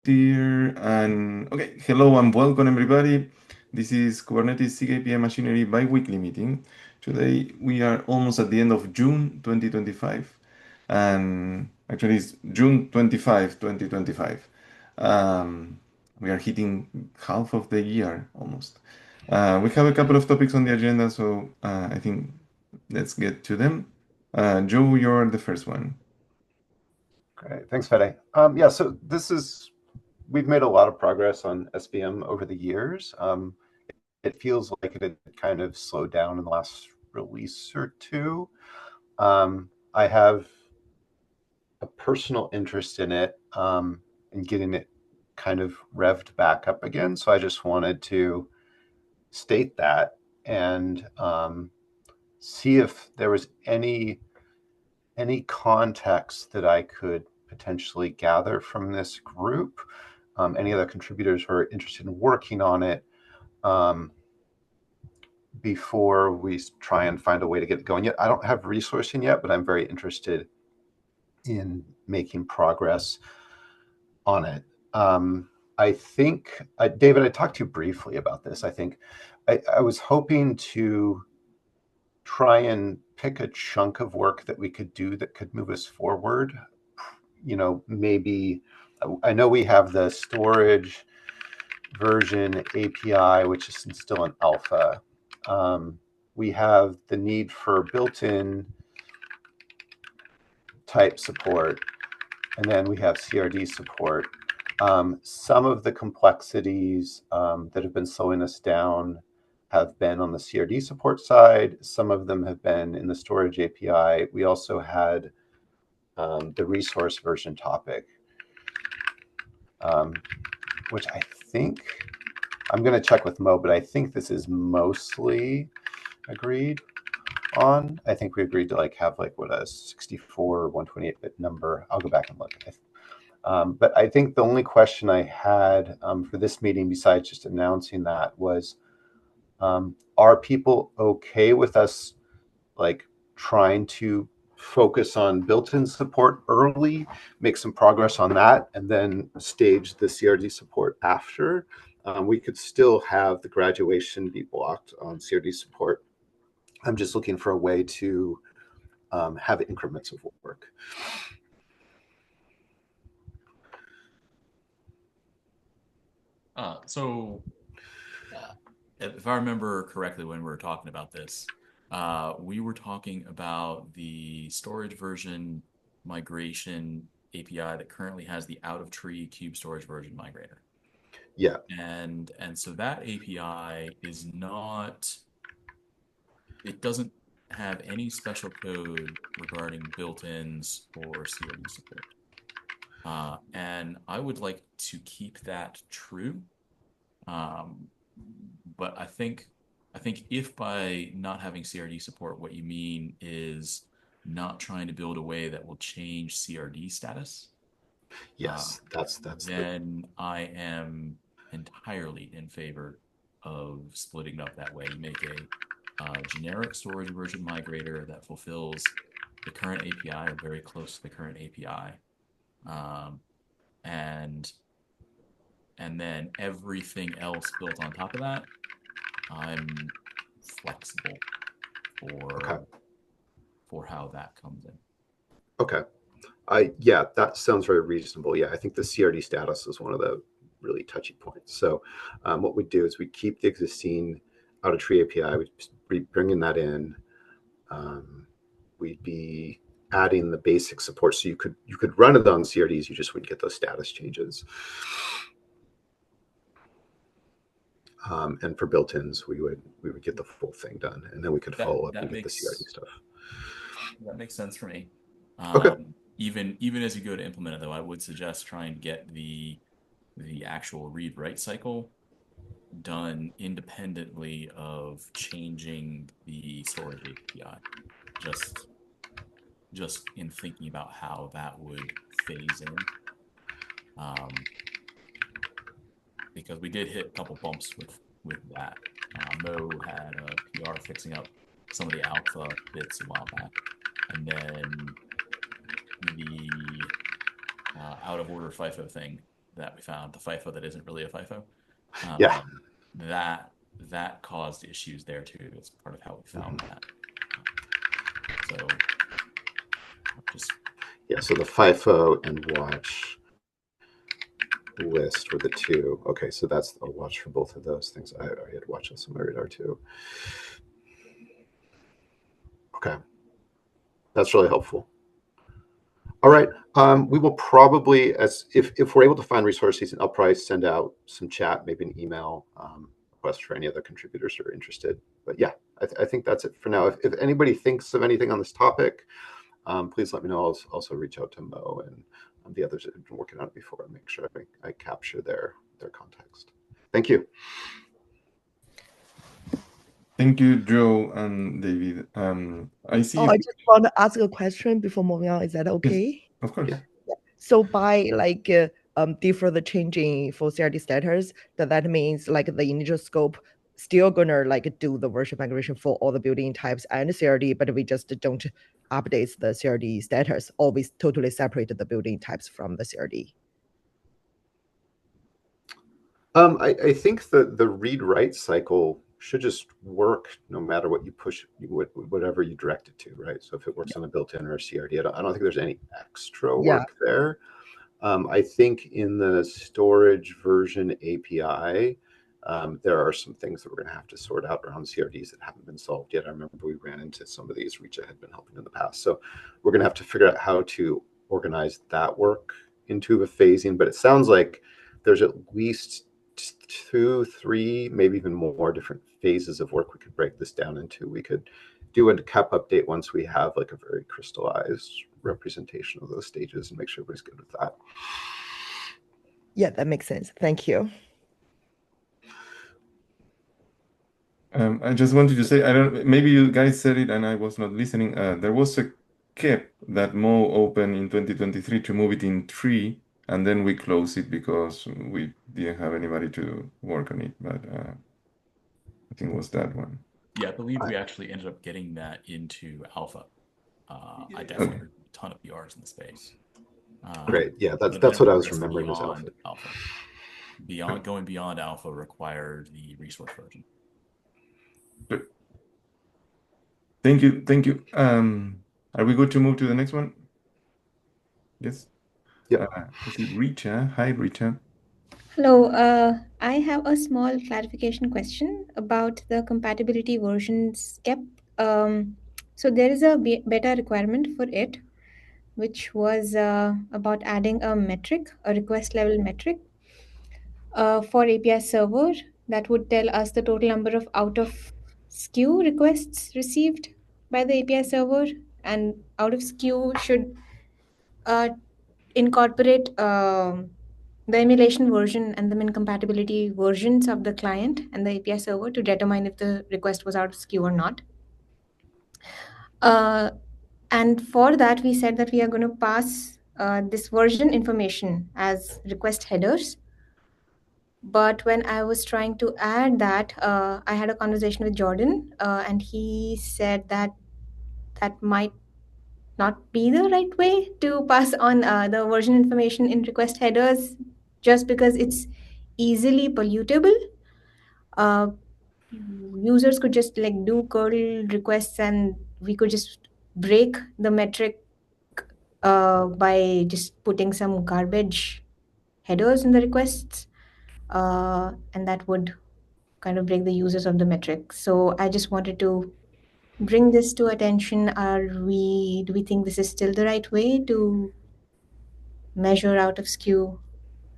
Dear and okay, hello and welcome everybody. This is Kubernetes SIG API Machinery bi-weekly meeting. Today we are almost at the end of June 2025, and actually it's June 25, 2025. We are hitting half of the year almost. We have a couple of topics on the agenda, so I think let's get to them. Joe, you're the first one. Great, thanks, Fede. Yeah, so we've made a lot of progress on SVM over the years. It feels like it had kind of slowed down in the last release or two. I have a personal interest in it, and getting it kind of revved back up again. So I just wanted to state that and see if there was any context that I could potentially gather from this group. Any other contributors who are interested in working on it before we try and find a way to get it going. Yet I don't have resourcing yet, but I'm very interested in making progress on it. I think, David, I talked to you briefly about this. I think I was hoping to try and pick a chunk of work that we could do that could move us forward. Maybe I know we have the storage version API, which is still in alpha. We have the need for built-in type support, and then we have CRD support. Some of the complexities that have been slowing us down have been on the CRD support side. Some of them have been in the storage API. We also had the ResourceVersion topic, which I think, I'm going to check with Mo, but I think this is mostly agreed on. I think we agreed to have what, a 64 or 128-bit number. I'll go back and look. But I think the only question I had for this meeting, besides just announcing that, was, are people okay with us trying to focus on built-in support early, make some progress on that, and then stage the CRD support after? We could still have the graduation be blocked on CRD support. I'm just looking for a way to have increments of work. If I remember correctly, when we were talking about this, we were talking about the storage version migration API that currently has the out-of-tree cube storage version migrator. Yeah. And so that API is not, it doesn't have any special code regarding built-ins or CRD support. And I would like to keep that true. But I think if by not having CRD support, what you mean is not trying to build a way that will change CRD status. Yes, that's then I am entirely in favor of splitting it up that way. You make a generic storage version migrator that fulfills the current API or very close to the current API. And then everything else built on top of that, I'm flexible for how that comes in. Okay. Yeah, that sounds very reasonable. Yeah, I think the CRD status is one of the really touchy points. So what we do is we keep the existing out-of-tree API, we bringing that in. We'd be adding the basic support, so you could run it on CRDs, you just wouldn't get those status changes. And for built-ins, we would get the full thing done, and then we could follow up and get the CRD stuff. That makes sense for me. Okay. Even as you go to implement it, though, I would suggest trying to get the actual read-write cycle done independently of changing the storage API. Just in thinking about how that would phase in. Because we did hit a couple bumps with that. Mo had a PR fixing up some of the alpha bits a while back, and then the out of order FIFO thing that we found, the FIFO that isn't really a FIFO. Yeah. That caused issues there too. It's part of how we found that. So just So the FIFO and watch list were the two. Okay, so that's a watch for both of those things. I had watch list on my radar too. Okay, that's really helpful. All right, we will probably, if we're able to find resources, I'll probably send out some chat, maybe an email request for any other contributors who are interested. But yeah, I think that's it for now. If anybody thinks of anything on this topic, please let me know. I'll also reach out to Mo and the others that have been working on it before and make sure I capture their context. Thank you. Thank you, Joe and David. I see. I just want to ask a question before moving on. Is that okay? Yes, of course. Yeah. So by defer the changing for CRD status, that means like the initial scope still gonna do the version migration for all the building types and CRD, but we just don't update the CRD status, or we totally separate the building types from the CRD. I think the read-write cycle should just work no matter what you push, whatever you direct it to, right? So if it works on a built-in or a CRD, I don't think there's any extra work there. I think in the storage version API, there are some things that we're going to have to sort out around CRDs that haven't been solved yet. I remember we ran into some of these. Richa had been helping in the past. So we're going to have to figure out how to organize that work into a phasing. But it sounds like there's at least 2, 3, maybe even more different phases of work we could break this down into. We could do a cap update once we have a very crystallized representation of those stages and make sure everybody's good with that. Yeah, that makes sense. Thank you. I just wanted to say, maybe you guys said it and I was not listening. There was a cap that Mo opened in 2023 to move it in 3, and then we closed it because we didn't have anybody to work on it. But I think it was that one. Yeah, I believe we actually ended up getting that into alpha. I definitely heard a ton of PRs in the space. Great. Yeah, that's what I was remembering was alpha. Going beyond alpha required the resource version. Good. Thank you. Are we good to move to the next one? Yes. Yep. Is it Richa? Hi, Richa. Hello. I have a small clarification question about the compatibility versions kept. So there is a beta requirement for it, which was about adding a metric, a request level metric for API server that would tell us the total number of out-of-skew requests received by the API server, and out-of-skew should incorporate the emulation version and the min-compatibility versions of the client and the API server to determine if the request was out-of-skew or not. And for that, we said that we are going to pass this version information as request headers. But when I was trying to add that, I had a conversation with Jordan, and he said that that might not be the right way to pass on the version information in request headers, just because it's easily pollutable. Users could just do curl requests, and we could just break the metric by just putting some garbage headers in the requests, and that would kind of break the users of the metric. So I just wanted to bring this to attention. Do we think this is still the right way to measure out-of-skew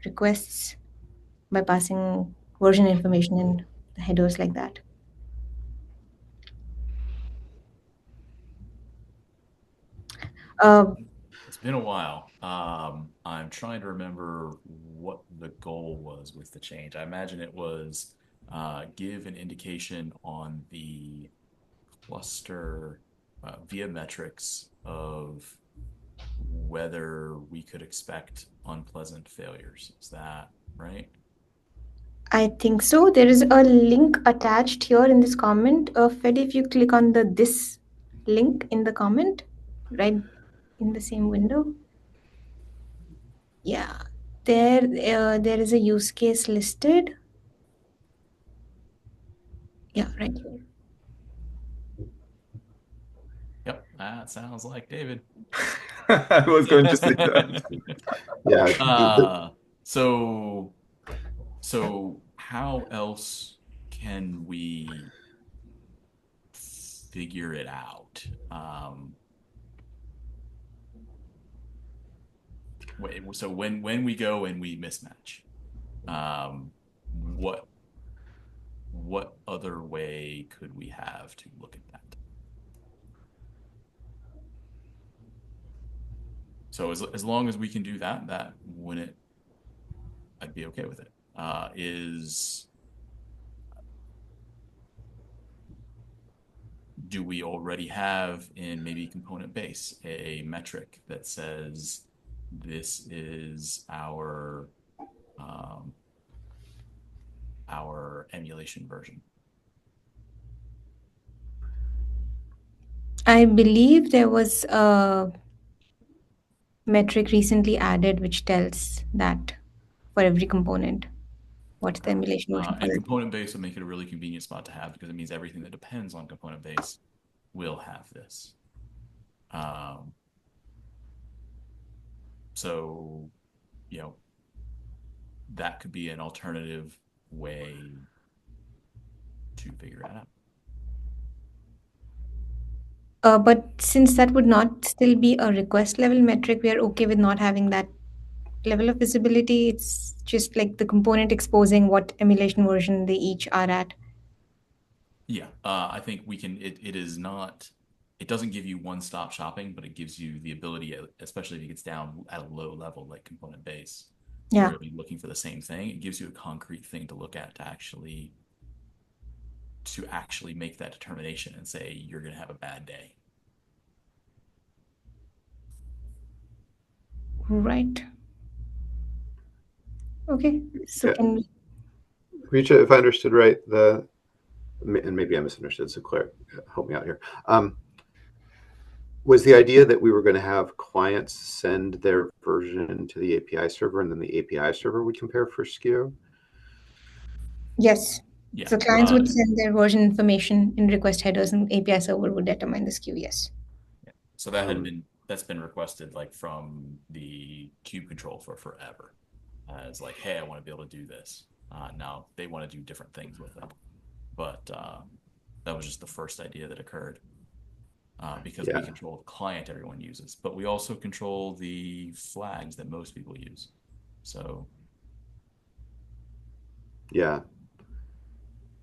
requests by passing version information in the headers like that? It's been a while. I'm trying to remember what the goal was with the change. I imagine it was give an indication on the cluster via metrics of whether we could expect unpleasant failures. Is that right? I think so. There is a link attached here in this comment. Fed, if you click on this link in the comment, right in the same window. Yeah. There is a use case listed. Yeah, right here. Yep, that sounds like David. I was going to say that. Yeah. So how else can we figure it out? So when we go and we mismatch, what other way could we have to look at that? So as long as we can do that, I'd be okay with it. Do we already have in maybe component base a metric that says this is our emulation version? I believe there was a metric recently added which tells that for every component what's the emulation version for And it. component base would make it a really convenient spot to have because it means everything that depends on component base will have this. So, that could be an alternative way to figure it out. But since that would not still be a request level metric, we are okay with not having that level of visibility. It's just like the component exposing what emulation version they each are at. Yeah, I think we can. It is not. It doesn't give you one-stop shopping, but it gives you the ability, especially if it gets down at a low level like component base, Yeah. where you're looking for the same thing. It gives you a concrete thing to look at to actually make that determination and say you're going to have a bad day. Right. Okay. So Yeah. can we... Richa, if I understood right, and maybe I misunderstood, so Claire, help me out here. Was the idea that we were going to have clients send their version to the API server, and then the API server would compare for skew? Yes. Yeah. So clients would send their version information in request headers, and API server would determine the skew. Yes. Yeah. So that's been requested like from the cube control for forever. It's like, hey, I want to be able to do this. Now they want to do different things with it, but that was just the first idea that occurred because we control the client everyone uses, but we also control the flags that most people use. So yeah.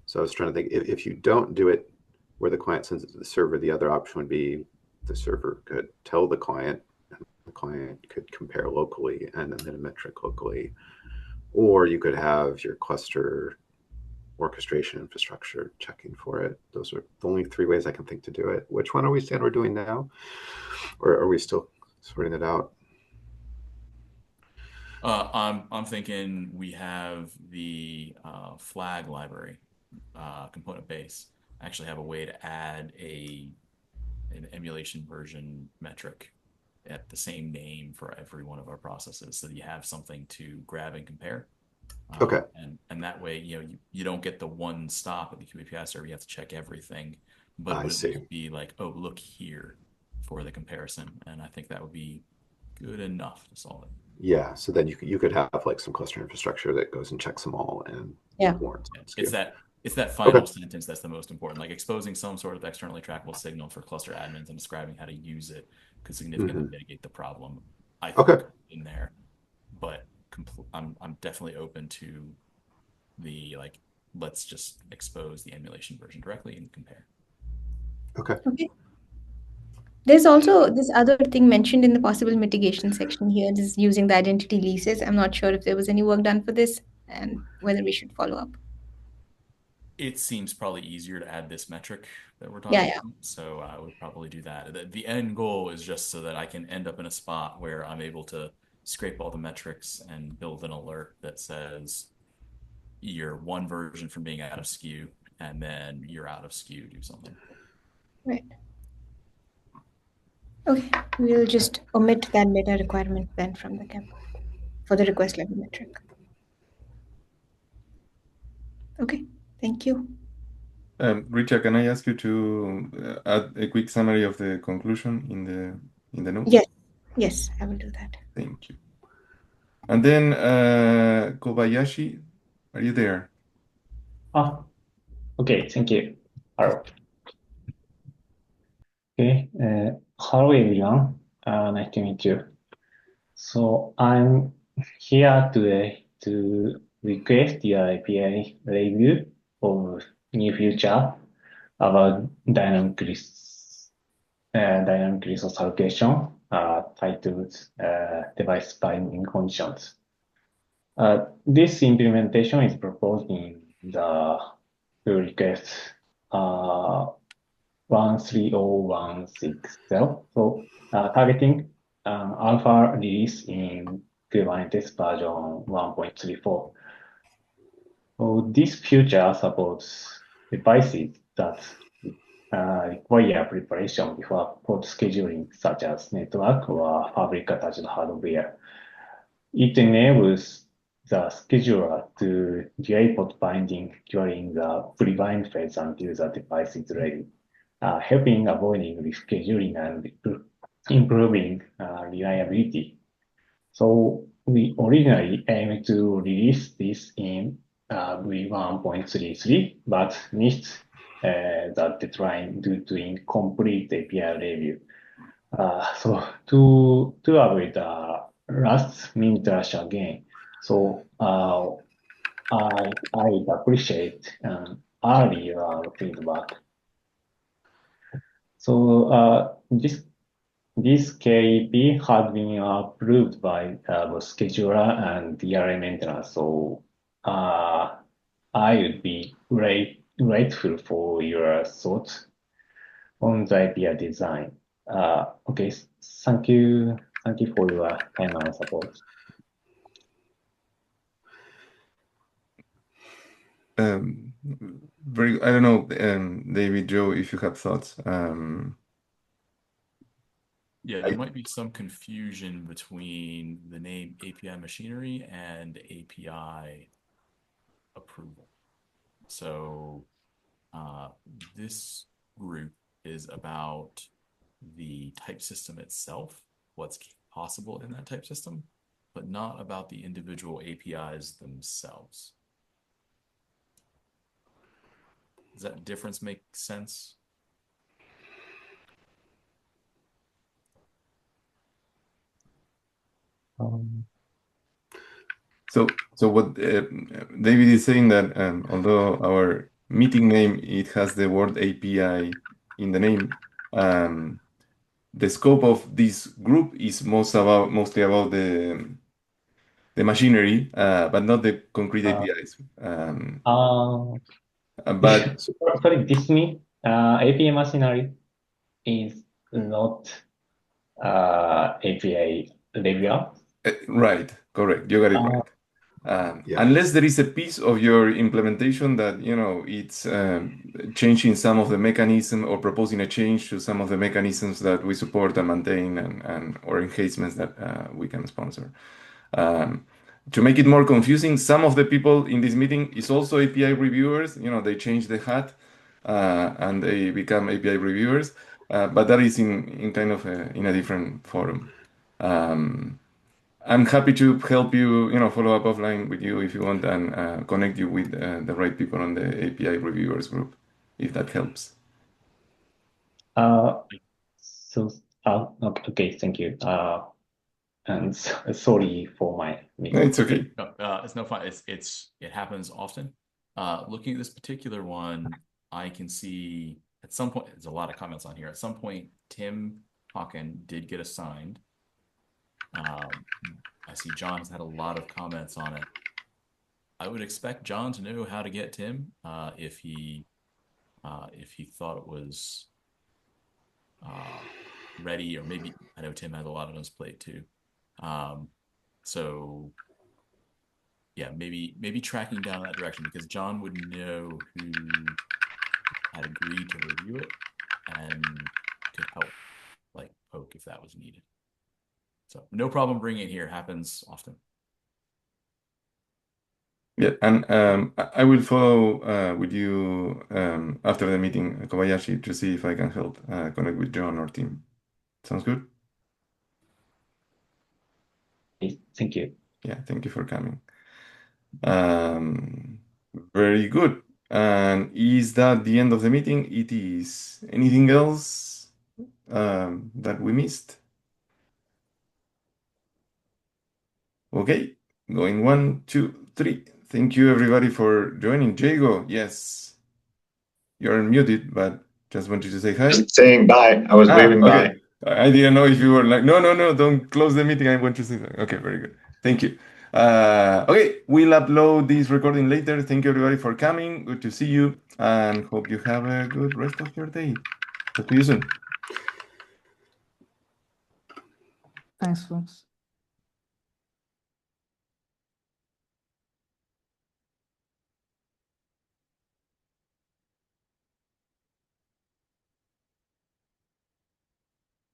So I was trying to think, if you don't do it where the client sends it to the server, the other option would be the server could tell the client, and the client could compare locally and then a metric locally. Or you could have your cluster orchestration infrastructure checking for it. Those are the only three ways I can think to do it. Which one are we saying we're doing now? Or are we still sorting it out? I'm thinking we have the flag library component base. I actually have a way to add an emulation version metric at the same name for every one of our processes, so that you have something to grab and compare. Okay. And that way, you don't get the one stop at the QAPI server. You have to check everything, but I it would see. be like, oh, look here for the comparison, and I think that would be good enough to solve it. Yeah. So then you could have like some cluster infrastructure that goes and checks them all and warns. It's that final sentence that's the most important. Like exposing some sort of externally trackable signal for cluster admins and describing how to use it could significantly mitigate the problem. I think in there, but I'm definitely open to the let's just expose the emulation version directly and compare. Okay. There's also this other thing mentioned in the possible mitigation section here, this is using the identity leases. I'm not sure if there was any work done for this and whether we should follow up. It seems probably easier to add this metric that we're talking about, so I would probably do that. The end goal is just so that I can end up in a spot where I'm able to scrape all the metrics and build an alert that says you're one version from being out of skew, and then you're out of skew, do something. Right. Okay, we'll just omit that meta requirement then from the camp. for the request level metric. Okay, thank you. Richa, can I ask you to add a quick summary of the conclusion in the notes? Yes, I will do that. Thank you. And then Kobayashi, are you there? Okay, thank you. Hello. Okay, hello everyone. Nice to meet you. So I'm here today to request your API review of new feature about dynamic resource allocation titled device binding conditions. This implementation is proposed in the pull request 13016. So targeting alpha release in Kubernetes version 1.34. So this feature supports devices that require preparation before port scheduling, such as network or fabric-attached hardware. It enables the scheduler to delay port binding during the pre-bind phase until the device is ready, helping avoiding rescheduling and improving reliability. So we originally aimed to release this in v1.33, but missed the deadline due to incomplete API review. So to avoid the last minute rush again, so I appreciate earlier feedback. So this KEP has been approved by both scheduler and DRM maintenance. So I would be grateful for your thoughts on the API design. Okay, thank you for your time and support. I don't know, David, Joe, if you have thoughts. Yeah, there might be some confusion between the name API Machinery and API approval. So this group is about the type system itself, what's possible in that type system, but not about the individual APIs themselves. Does that difference make sense? So what David is saying that although our meeting name, it has the word API in the name, the scope of this group is mostly about the machinery, but not the concrete APIs. But Sorry, this means API Machinery is not API reviewer. Right, correct. You got it right. Yeah. Unless there is a piece of your implementation that, it's changing some of the mechanism or proposing a change to some of the mechanisms that we support and maintain or enhancements that we can sponsor. To make it more confusing, some of the people in this meeting is also API reviewers. They change the hat and they become API reviewers, but that is in kind of in a different forum. I'm happy to help you, follow up offline with you if you want and connect you with the right people on the API reviewers group, if that helps. Okay, thank you. And sorry for my No, it's okay. It's no fun. It happens often. Looking at this particular one, I can see at some point, there's a lot of comments on here. At some point, Tim Hawken did get assigned. I see John has had a lot of comments on it. I would expect John to know how to get Tim if he thought it was ready, or maybe I know Tim has a lot on his plate too. So yeah, maybe tracking down that direction, because John would know who had agreed to review it and could help like poke if that was needed. So no problem bringing it here, happens often. Yeah, and I will follow with you after the meeting, Kobayashi, to see if I can help connect with John or Tim. Sounds good? Thank you. Yeah, thank you for coming. Very good. And is that the end of the meeting? It is. Anything else that we missed? Okay, going 1, 2, 3. Thank you everybody for joining. Jago, yes, you're muted, but just wanted to say hi. Just saying bye. I was waving Okay. bye. I didn't know if you were like, no, don't close the meeting. I want to say that. Okay, very good. Thank you. Okay, we'll upload this recording later. Thank you everybody for coming. Good to see you and hope you have a good rest of your day. Talk to you soon. Thanks, folks.